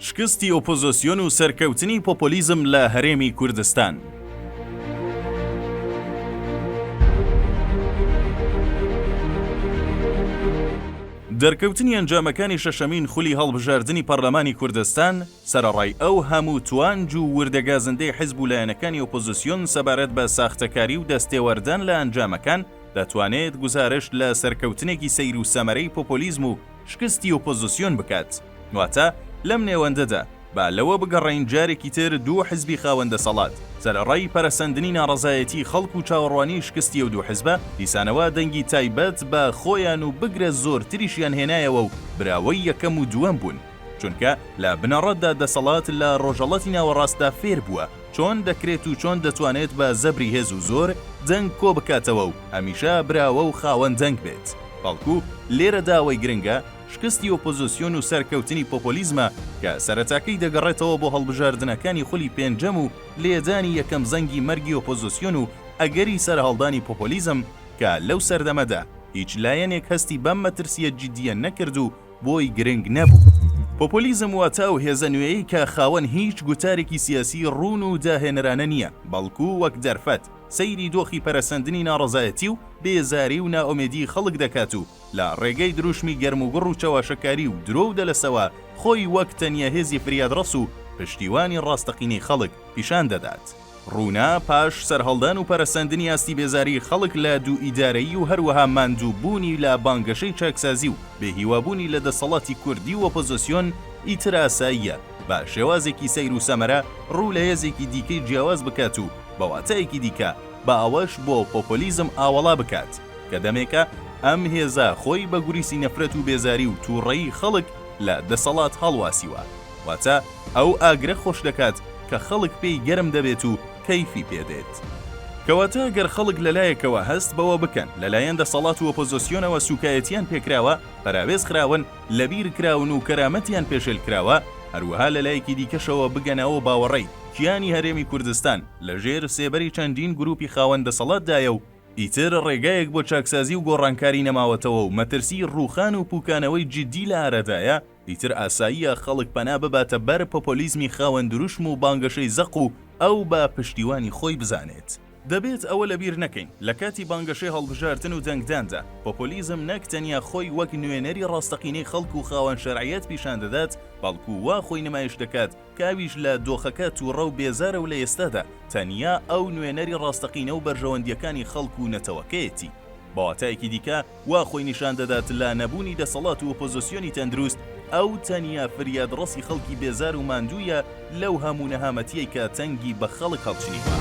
شکستی ئۆپۆزیسیۆن و سەرکەوتنی پۆپۆلیزم لە هەرێمی کوردستان. دەرکەوتنی ئەنجامەکانی شەشەمین خولی هەڵبژاردننی پەرلەمانی کوردستان سەرەڕای ئەو هەموو توانج و وردەگازندەی حیزب و لایەنەکانی ئۆپۆزیسیۆن سەبارەت بە ساختەکاری و دەستێوەردان لە ئەنجامەکان دەتوانێت گزارش لە سەرکەوتنێکی سەیر و سەمەرەی پۆپۆلیزم و شکستی ئۆپۆزیسیۆن بکات. واتە لەم نێوەندەدا با لەوە بگەڕین جارێکی تر دوو حیزبی خاوەندە سەڵات سەرەڕای پەرەسەندنی ناڕەزایەتی خەڵک و چاوەڕوانی شکستی ئەو دوو حیزبە دیسانەوە دەنگی تایبەت بە خۆیان و بگرە زۆرتریشیان هێنایەوە و براوەی یەکەم و دووەم بوون، چونکە لە بنەڕەتدا دەسەڵات لە ڕۆژەڵەتی ناوەڕاستدا فێر بووە چۆن دەکرێت و چۆن دەتوانێت بە زەبری هێز و زۆر دەنگ کۆ بکاتەوە و هەمیشە براوە و خاوەن دەنگ بێت. بەڵکو لێرە داوای گرنگە شکستی ئۆپۆزیسیۆن و سەرکەوتنی پۆپۆلیزمە کە سەرەتاکەی دەگەڕێتەوە بۆ هەڵبژاردنەکانی خولی پێنجەم و لێدانی یەکەم زەنگی مەرگی ئۆپۆزیسیۆن و ئەگەری سەرهەڵدانی پۆپۆلیزم کە لەو سەردەمەدا هیچ لایەنێک هەستی بەم مەترسیە جدیە نەکرد و بۆی گرنگ نەبوو. پۆپۆلیزم واتە و هێزە نوێیەی کە خاوەن هیچ گوتارێکی سیاسی ڕوون و داهێنەرانە نییە، بەڵکو وەک دەرفەت سەیری دۆخی پەرەسەندنی ناڕەزایەتی و بێزاری و نائومێدی خەڵک دەکات و لە ڕێگەی دروشمی گەرم و گڕ و چاواشەکاری و درۆ و دەلەسەوە خۆی وەک تەنیا هێزی فریادڕەس و پشتیوانی ڕاستەقینەی خەڵک پیشان دەدات. ڕوونا پاش سەرهەڵدان و پەرەسەندنی ئاستی بێزاری خەڵک لە دوو ئیدارەیی و هەروەها ماندووبوونی لە بانگەشەی چاکسازی و بێهیوابوونی لە دەسەڵاتی کوردی و ئۆپۆزیسیۆن ئیتر ئاساییە بە شێوازێکی سەیر و سەمەرە ڕوو لە هێزێکی دیکەی جیاواز بکات و بەواتەیەکی دیکە بە ئەوەش بۆ پۆپۆلیزم ئاوەڵا بکات کە دەمێکە ئەم هێزە خۆی بە گوریسی نەفرەت و بێزاری و تووڕەیی خەڵک لە دەسەڵات هەڵواسیوە، واتە ئەو ئاگرە خۆش دەکات کە خەڵک پێی گەرم دەبێت و کەیفی پێدێت. کەواتە گەر خەڵک لەلایەکەوە هەست بەوە بکەن لەلایەن دەسەڵات و ئۆپۆزیسیۆنەوە سوکایەتیان پێکراوە، پەراوێز خراون، لەبیر کراون و کەرامەتیان پێشێل کراوە، هەروەها لەلایەکی دیکەشەوە بگەنەوە باوەڕێی کیانی هەرێمی کوردستان لەژێر سێبەری چەندین گروپی خاوەن دەسەڵاتدایە و ئیتر ڕێگایەک بۆ چاکسازی و گۆڕانکاری نەماوەتەوە و مەترسی ڕووخان و پوکانەوەی جدی لە ئارەدایە، ئیتر ئاساییە خەڵک پەنا بباتە بەر پۆپۆلیزمی خاوەن دروشم و بانگەشەی زەق و ئەو بە پشتیوانی خۆی بزانێت. دەبێت ئەوە لەبیر نەکەین لە کاتی بانگەشەی هەڵبژاردن و دەنگداندا پۆپۆلیزم نەک تەنیا خۆی وەک نوێنەری ڕاستەقینەی خەڵک و خاوەن شەرعیەت پیشان دەدات، بەڵکو وا خۆی نمایش دەکات کاویش لە دۆخەکە تووڕە و بێزارە و لە ئێستادا تەنیا ئەو نوێنەری ڕاستەقینە و بەرژەوەندیەکانی خەڵک و نەتەوەکەیەتی. بەواتایەکی دیکە وا خۆی نیشان دەدات لە نەبوونی دەسەڵات و ئۆپۆزیسیۆنی تەندروست ئەو تەنیا فریادڕەسی خەڵکی بێزار و ماندوویە لەو هەموو نەهامەتیەی کە تەنگی بە خەڵک هەڵچنیوە.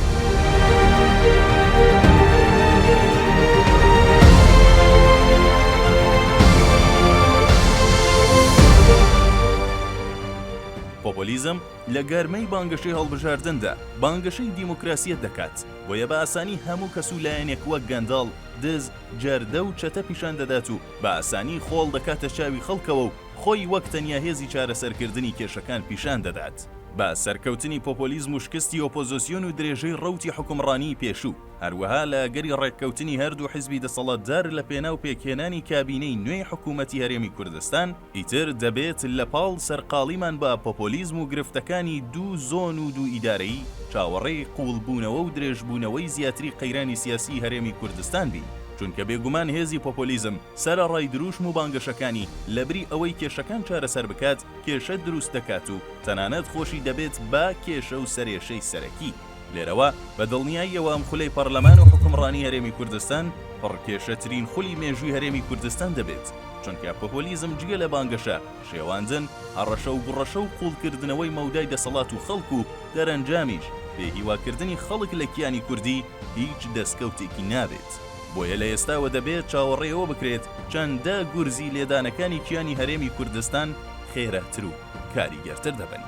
پۆپۆلیزم لە گەرمەی بانگەشەی هەڵبژاردندا بانگەشەی دیموکراسیەت دەکات، بۆیە بە ئاسانی هەموو کەس و لایەنێک وەک گەنداڵ، دز، جەردە و چەتە پیشان دەدات و بە ئاسانی خۆڵ دەکاتە چاوی خەڵکەوە و خۆی وەک تەنیا هێزی چارەسەرکردنی کێشەکان پیشان دەدات. بە سەرکەوتنی پۆپۆلیزم و شکستی ئۆپۆزیسیۆن و درێژەی ڕەوتی حکومڕانی پێشوو، هەروەها لە گەری ڕێککەوتنی هەردوو حیزبی دەسەڵاتدار لە پێناو پێکهێنانی کابینەی نوێی حکوومەتی هەرێمی کوردستان، ئیتر دەبێت لە پاڵ سەرقاڵیمان بە پۆپۆلیزم و گرفتەکانی دوو زۆن و دوو ئیدارەیی چاوەڕێی قوڵبوونەوە و درێژبوونەوەی زیاتری قەیرانی سیاسی هەرێمی کوردستان بین، چونکە بێگومان هێزی پۆپۆلیزم سەرەڕای دروشم و بانگەشەکانی لەبری ئەوەی کێشەکان چارەسەر بکات کێشە دروست دەکات و تەنانەت خۆشی دەبێت با کێشە و سەرێشەی سەرەکی. لێرەوە بە دڵنیاییەوە ئەم خولەی پەرلەمان و حکومڕانی هەرێمی کوردستان پڕکێشەترین خولی مێژووی هەرێمی کوردستان دەبێت، چونکە پۆپۆلیزم جگە لە بانگەشە، شێواندن، هەڕەشە و گوڕەشە و قوڵکردنەوەی مەودای دەسەڵات و خەڵک و دەرەنجامیش بێهیواکردنی خەڵک لە کیانی کوردی هیچ دەستکەوتێکی نابێت. بۆیە لە ئێستاوە دەبێت چاوەڕێەوە بکرێت چەندە گورزی لێدانەکانی کیانی هەرێمی کوردستان خێراتر و کاریگەرتر دەبن.